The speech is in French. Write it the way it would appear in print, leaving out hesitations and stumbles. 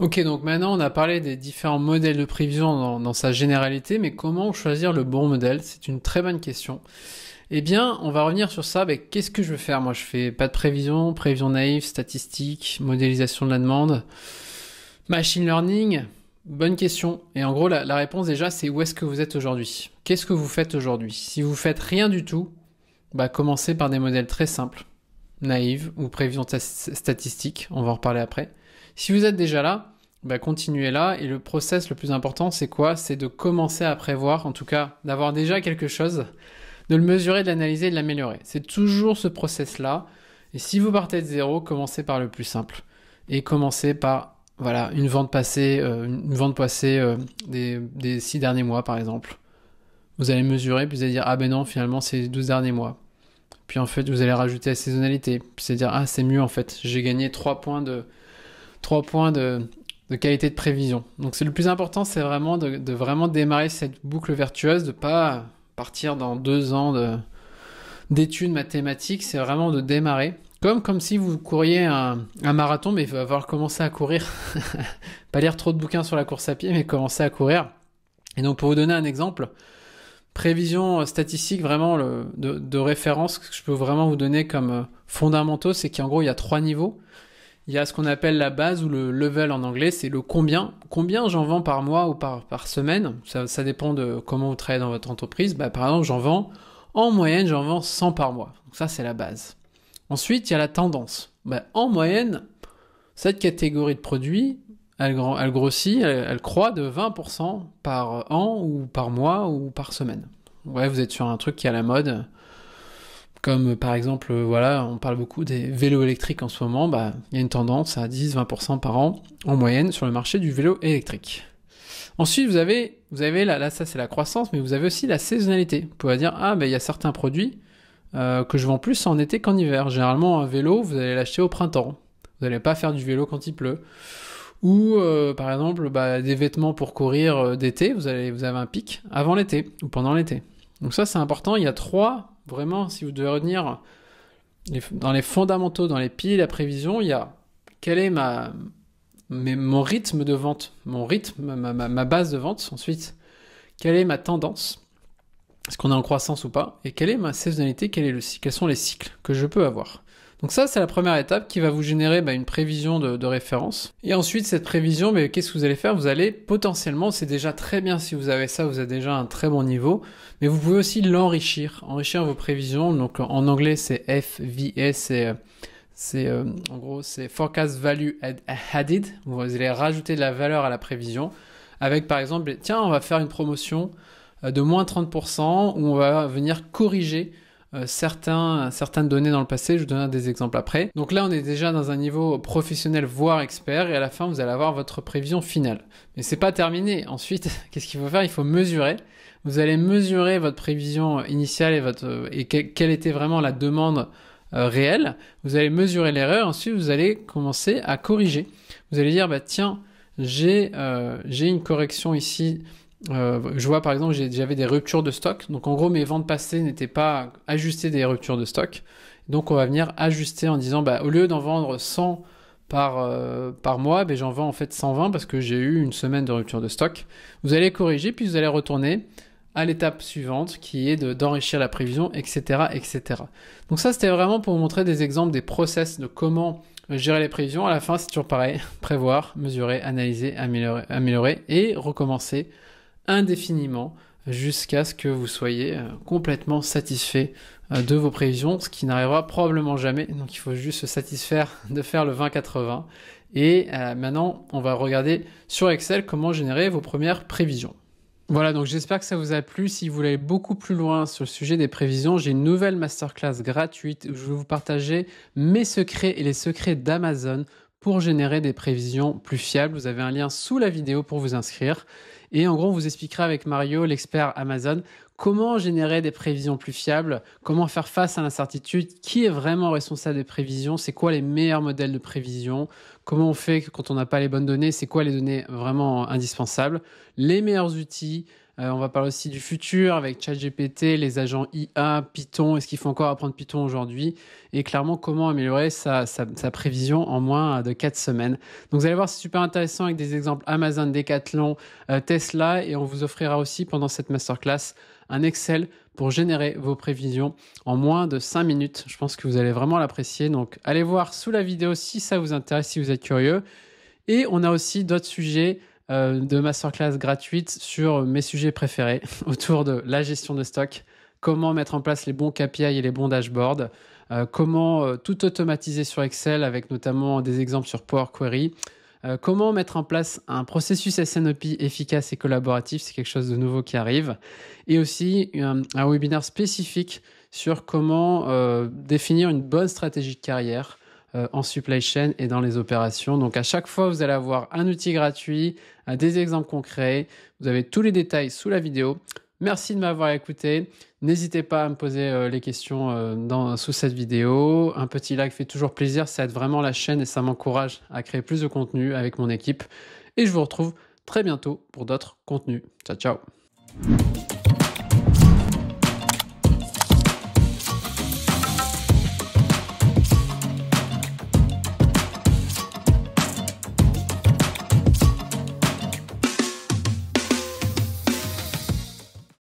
Ok, donc maintenant on a parlé des différents modèles de prévision dans sa généralité, mais comment choisir le bon modèle? C'est une très bonne question. Eh bien, on va revenir sur ça. Qu'est-ce que je veux faire? Moi, je fais pas de prévision, prévision naïve, statistique, modélisation de la demande, machine learning. Bonne question. Et en gros, la réponse déjà, c'est où est-ce que vous êtes aujourd'hui? Qu'est-ce que vous faites aujourd'hui? Si vous faites rien du tout, commencez par des modèles très simples, naïves ou prévision statistique. On va en reparler après. Si vous êtes déjà là, continuez là. Et le process le plus important, c'est quoi? C'est de commencer à prévoir, en tout cas, d'avoir déjà quelque chose, de le mesurer, de l'analyser et de l'améliorer. C'est toujours ce process-là. Et si vous partez de zéro, commencez par le plus simple. Et commencez par une vente passée, des 6 derniers mois, par exemple. Vous allez mesurer, puis vous allez dire, ah ben non, finalement, c'est les 12 derniers mois. Puis en fait, vous allez rajouter la saisonnalité. Puis c'est dire, ah, c'est mieux en fait. J'ai gagné 3 points de qualité de prévision. Donc c'est le plus important, c'est vraiment de vraiment démarrer cette boucle vertueuse, de pas partir dans 2 ans d'études mathématiques, c'est vraiment de démarrer. Comme si vous couriez un marathon, mais il va falloir commencer à courir. Pas lire trop de bouquins sur la course à pied, mais commencer à courir. Et donc pour vous donner un exemple, prévision statistique vraiment de référence que je peux vraiment vous donner comme fondamentaux, c'est qu'en gros il y a 3 niveaux. Il y a ce qu'on appelle la base ou le level en anglais, c'est le combien. Combien j'en vends par mois ou par semaine. Ça dépend de comment vous travaillez dans votre entreprise. Par exemple, en moyenne, j'en vends 100 par mois. Donc ça, c'est la base. Ensuite, il y a la tendance. En moyenne, cette catégorie de produits, elle grossit, elle croît de 20% par an ou par mois ou par semaine. Ouais, vous êtes sur un truc qui est à la mode. Comme par exemple, on parle beaucoup des vélos électriques en ce moment, il y a une tendance à 10-20% par an en moyenne sur le marché du vélo électrique. Ensuite, vous avez là ça c'est la croissance, mais vous avez aussi la saisonnalité. Vous pouvez dire, il y a certains produits que je vends plus en été qu'en hiver. Généralement, un vélo, vous allez l'acheter au printemps. Vous n'allez pas faire du vélo quand il pleut. Ou par exemple, des vêtements pour courir d'été, vous avez un pic avant l'été ou pendant l'été. Donc ça, c'est important. Il y a 3, vraiment, si vous devez retenir dans les fondamentaux, dans les piliers de la prévision, il y a quel est mon rythme de vente, mon rythme, ma base de vente. Ensuite, quelle est ma tendance, est-ce qu'on est en croissance ou pas, et quelle est ma saisonnalité, quels sont les cycles que je peux avoir. Donc ça, c'est la première étape qui va vous générer une prévision de référence. Et ensuite, cette prévision, qu'est-ce que vous allez faire? Vous allez potentiellement, c'est déjà très bien si vous avez ça, vous avez déjà un très bon niveau, mais vous pouvez aussi l'enrichir, enrichir vos prévisions. Donc en anglais, c'est FVS, en gros, c'est Forecast Value Added. Vous allez rajouter de la valeur à la prévision avec, par exemple, tiens, on va faire une promotion de moins 30% où on va venir corriger certaines données dans le passé. Je vous donnerai des exemples après. Donc là, on est déjà dans un niveau professionnel, voire expert, et à la fin, vous allez avoir votre prévision finale. Mais c'est pas terminé. Ensuite, qu'est-ce qu'il faut faire? Il faut mesurer. Vous allez mesurer votre prévision initiale et quelle était vraiment la demande réelle. Vous allez mesurer l'erreur. Ensuite, vous allez commencer à corriger. Vous allez dire, tiens, j'ai une correction ici. Je vois par exemple j'avais des ruptures de stock, donc en gros mes ventes passées n'étaient pas ajustées des ruptures de stock, donc on va venir ajuster en disant au lieu d'en vendre 100 par mois, j'en vends en fait 120 parce que j'ai eu une semaine de rupture de stock. Vous allez corriger, puis vous allez retourner à l'étape suivante qui est d'enrichir la prévision, etc., etc. Donc ça c'était vraiment pour vous montrer des exemples, des process de comment gérer les prévisions. À la fin c'est toujours pareil, prévoir, mesurer, analyser, améliorer et recommencer indéfiniment jusqu'à ce que vous soyez complètement satisfait de vos prévisions, ce qui n'arrivera probablement jamais. Donc il faut juste se satisfaire de faire le 20-80. Et maintenant, on va regarder sur Excel comment générer vos premières prévisions. Voilà, donc j'espère que ça vous a plu. Si vous voulez aller beaucoup plus loin sur le sujet des prévisions, j'ai une nouvelle masterclass gratuite où je vais vous partager mes secrets et les secrets d'Amazon pour générer des prévisions plus fiables. Vous avez un lien sous la vidéo pour vous inscrire. Et en gros, on vous expliquera avec Mario, l'expert Amazon, comment générer des prévisions plus fiables, comment faire face à l'incertitude, qui est vraiment responsable des prévisions, c'est quoi les meilleurs modèles de prévision, comment on fait quand on n'a pas les bonnes données, c'est quoi les données vraiment indispensables, les meilleurs outils, On va parler aussi du futur avec ChatGPT, les agents IA, Python, est-ce qu'il faut encore apprendre Python aujourd'hui? Et clairement, comment améliorer sa prévision en moins de 4 semaines. Donc vous allez voir, c'est super intéressant avec des exemples Amazon, Decathlon, Tesla, et on vous offrira aussi pendant cette masterclass un Excel pour générer vos prévisions en moins de 5 minutes. Je pense que vous allez vraiment l'apprécier. Donc allez voir sous la vidéo si ça vous intéresse, si vous êtes curieux. Et on a aussi d'autres sujets de masterclass gratuites sur mes sujets préférés autour de la gestion de stock, comment mettre en place les bons KPI et les bons dashboards, comment tout automatiser sur Excel avec notamment des exemples sur Power Query, comment mettre en place un processus SNOP efficace et collaboratif, c'est quelque chose de nouveau qui arrive, et aussi un webinaire spécifique sur comment définir une bonne stratégie de carrière en supply chain et dans les opérations. Donc à chaque fois, vous allez avoir un outil gratuit, des exemples concrets. Vous avez tous les détails sous la vidéo. Merci de m'avoir écouté. N'hésitez pas à me poser les questions sous cette vidéo. Un petit like fait toujours plaisir. Ça aide vraiment la chaîne et ça m'encourage à créer plus de contenu avec mon équipe. Et je vous retrouve très bientôt pour d'autres contenus. Ciao, ciao.